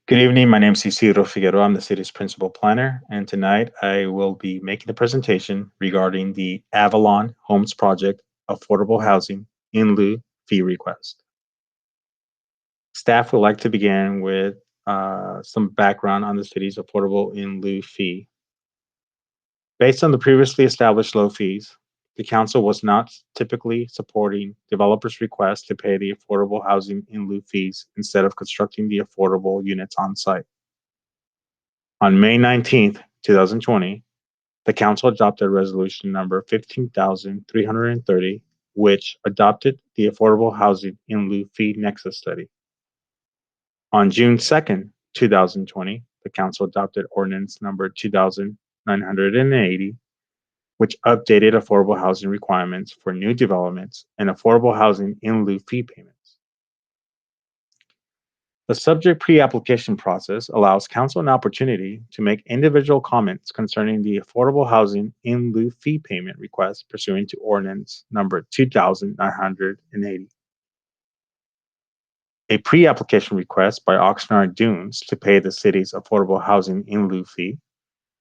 Good evening. My name is Isidro Figueroa. I'm the city's principal planner, and tonight I will be making a presentation regarding the Avalon Homes Project Affordable Housing in lieu fee request. Staff would like to begin with some background on the city's affordable in lieu fee. Based on the previously established low fees, the council was not typically supporting developers' requests to pay the affordable housing in lieu fees instead of constructing the affordable units on site. On May 19th, 2020, the Council adopted Resolution number 15,330, which adopted the Affordable Housing in Lieu Fee Nexus Study. On June 2nd, 2020, the Council adopted Ordinance number 2,980, which updated affordable housing requirements for new developments and affordable housing in lieu fee payments. The subject pre-application process allows council an opportunity to make individual comments concerning the affordable housing in lieu fee payment request pursuant to ordinance number 2980. A pre-application request by Oxnard Dunes to pay the city's affordable housing in lieu fee,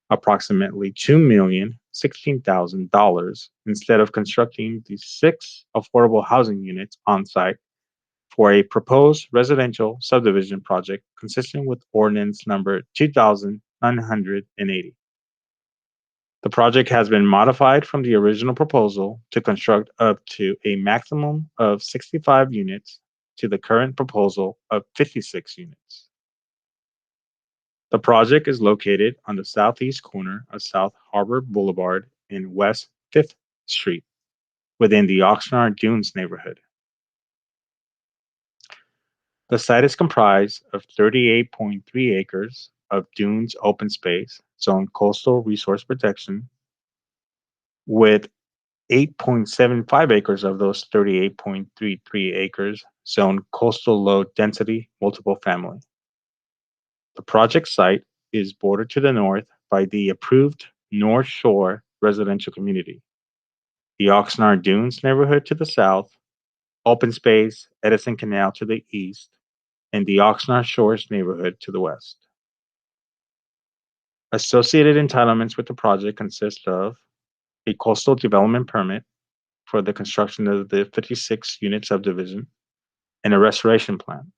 approximately $2,016,000, instead of constructing the 6 affordable housing units on site for a proposed residential subdivision project consistent with ordinance number 2980. The project has been modified from the original proposal to construct up to a maximum of 65 units to the current proposal of 56 units. The project is located on the southeast corner of South Harbor Boulevard and West 5th Street within the Oxnard Dunes neighborhood. The site is comprised of 38.3 acres of dunes open space, zoned coastal resource protection, with 8.75 acres of those 38.33 acres zoned coastal low density multiple family. The project site is bordered to the north by the approved North Shore residential community, the Oxnard Dunes neighborhood to the south, open space, Edison Canal to the east, and the Oxnard Shores neighborhood to the west. Associated entitlements with the project consist of a coastal development permit for the construction of the 56-unit subdivision and a restoration plan,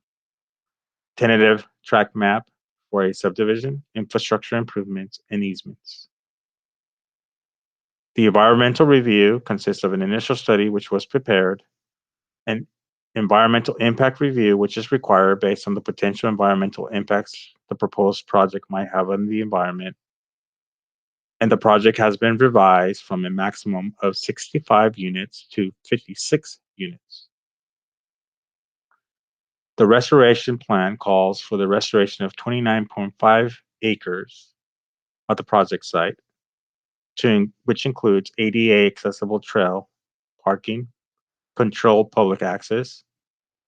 tentative tract map for a subdivision, infrastructure improvements, and easements. The environmental review consists of an initial study which was prepared, an environmental impact review, which is required based on the potential environmental impacts the proposed project might have on the environment. And the project has been revised from a maximum of 65 units to 56 units. The restoration plan calls for the restoration of 29.5 acres of the project site, which includes ADA accessible trail, parking, controlled public access,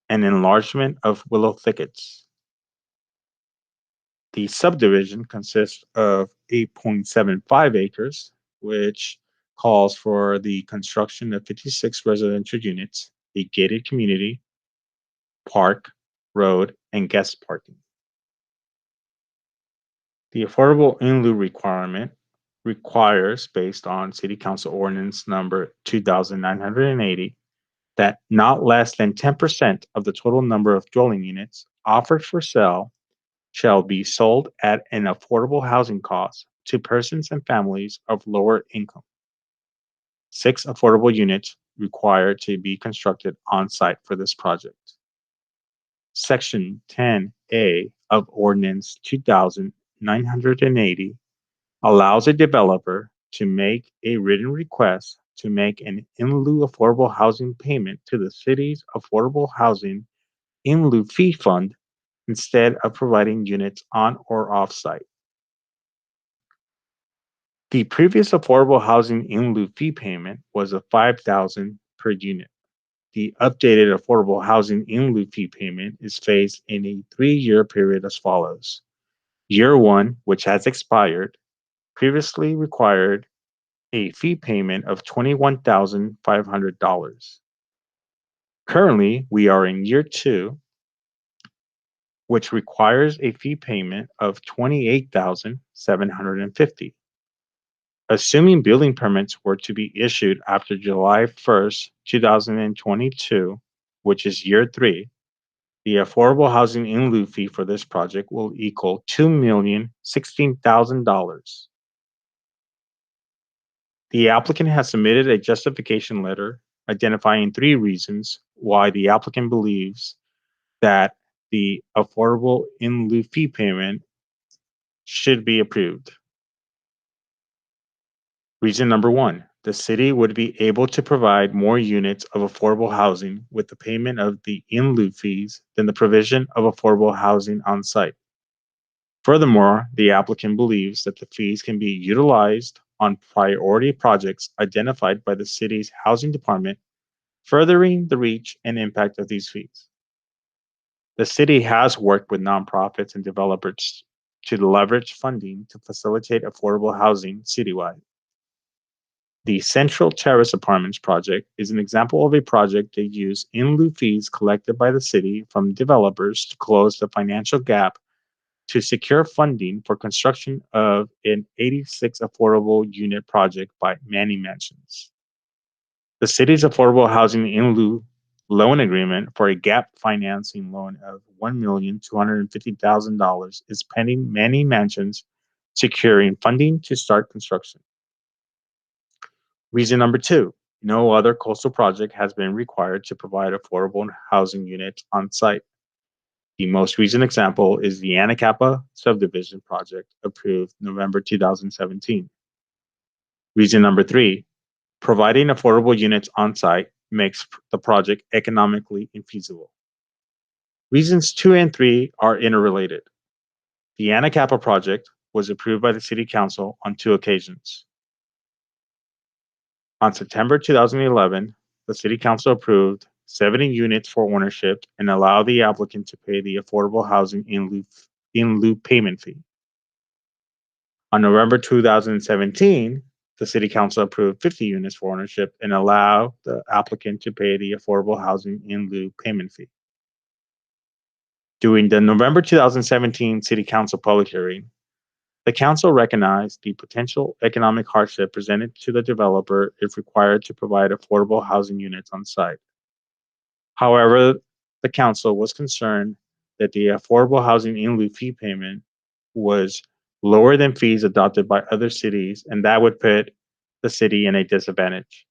and enlargement of willow thickets. The subdivision consists of 8.75 acres, which calls for the construction of 56 residential units, a gated community, park, road, and guest parking. The affordable in lieu requirement requires, based on City Council Ordinance number 2980, that not less than 10% of the total number of dwelling units offered for sale shall be sold at an affordable housing cost to persons and families of lower income. 6 affordable units required to be constructed on site for this project. Section 10A of Ordinance 2980 allows a developer to make a written request to make an in lieu affordable housing payment to the city's affordable housing in lieu fee fund instead of providing units on or off site. The previous affordable housing in lieu fee payment was of $5,000 per unit. The updated affordable housing in lieu fee payment is phased in a 3-year period as follows. Year 1, which has expired, previously required a fee payment of $21,500. Currently, we are in year 2, which requires a fee payment of $28,750. Assuming building permits were to be issued after July 1st, 2022, which is year 3, the affordable housing in lieu fee for this project will equal $2,016,000. The applicant has submitted a justification letter identifying 3 reasons why the applicant believes that the affordable in lieu fee payment should be approved. Reason number 1, the city would be able to provide more units of affordable housing with the payment of the in lieu fees than the provision of affordable housing on site. Furthermore, the applicant believes that the fees can be utilized on priority projects identified by the city's housing department, furthering the reach and impact of these fees. The city has worked with nonprofits and developers to leverage funding to facilitate affordable housing citywide. The Central Terrace Apartments project is an example of a project that used in lieu fees collected by the city from developers to close the financial gap to secure funding for construction of an 86 affordable unit project by Manny Mansions. The city's affordable housing in lieu loan agreement for a gap financing loan of $1,250,000 is pending Manny Mansions securing funding to start construction. Reason number 2, no other coastal project has been required to provide affordable housing units on site. The most recent example is the Anacapa Subdivision project approved November 2017. Reason number 3, providing affordable units on site makes the project economically infeasible. Reasons 2 and 3 are interrelated. The Anacapa project was approved by the City Council on 2 occasions. On September 2011, the City Council approved 70 units for ownership and allowed the applicant to pay the affordable housing in lieu payment fee. On November 2017, the City Council approved 50 units for ownership and allowed the applicant to pay the affordable housing in lieu payment fee. During the November 2017 City Council public hearing, the Council recognized the potential economic hardship presented to the developer if required to provide affordable housing units on site. However, the Council was concerned that the affordable housing in lieu fee payment was lower than fees adopted by other cities, and that would put the city in a disadvantage.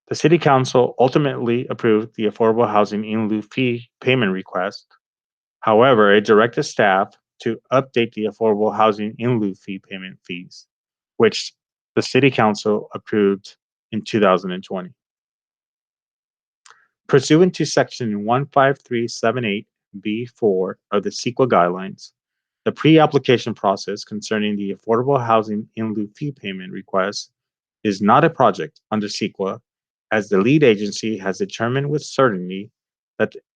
The City Council ultimately approved the affordable housing in lieu fee payment request. However, it directed staff to update the affordable housing in lieu fee payment fees, which the City Council approved in 2020. Pursuant to Section 15378B4 of the CEQA guidelines, the pre-application process concerning the affordable housing in lieu fee payment request is not a project under CEQA, as the lead agency has determined with certainty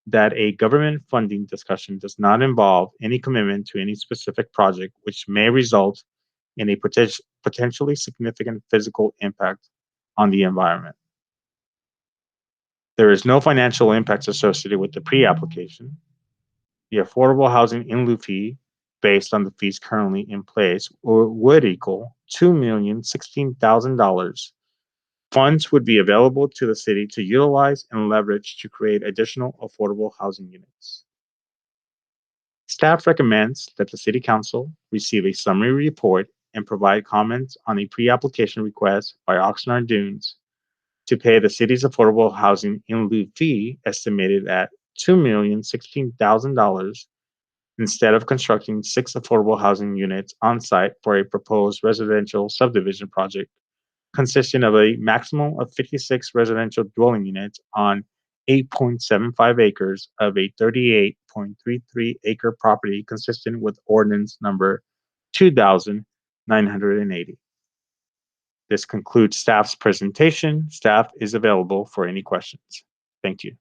that a government funding discussion does not involve any commitment to any specific project, which may result in a potentially significant physical impact on the environment. There is no financial impacts associated with the pre-application. The affordable housing in lieu fee, based on the fees currently in place, would equal $2,016,000. Funds would be available to the city to utilize and leverage to create additional affordable housing units. Staff recommends that the City Council receive a summary report and provide comments on a pre-application request by Oxnard Dunes to pay the city's affordable housing in lieu fee estimated at $2,016,000 instead of constructing 6 affordable housing units on site for a proposed residential subdivision project consisting of a maximum of 56 residential dwelling units on 8.75 acres of a 38.33 acre property consistent with ordinance number 2980. This concludes staff's presentation. Staff is available for any questions. Thank you.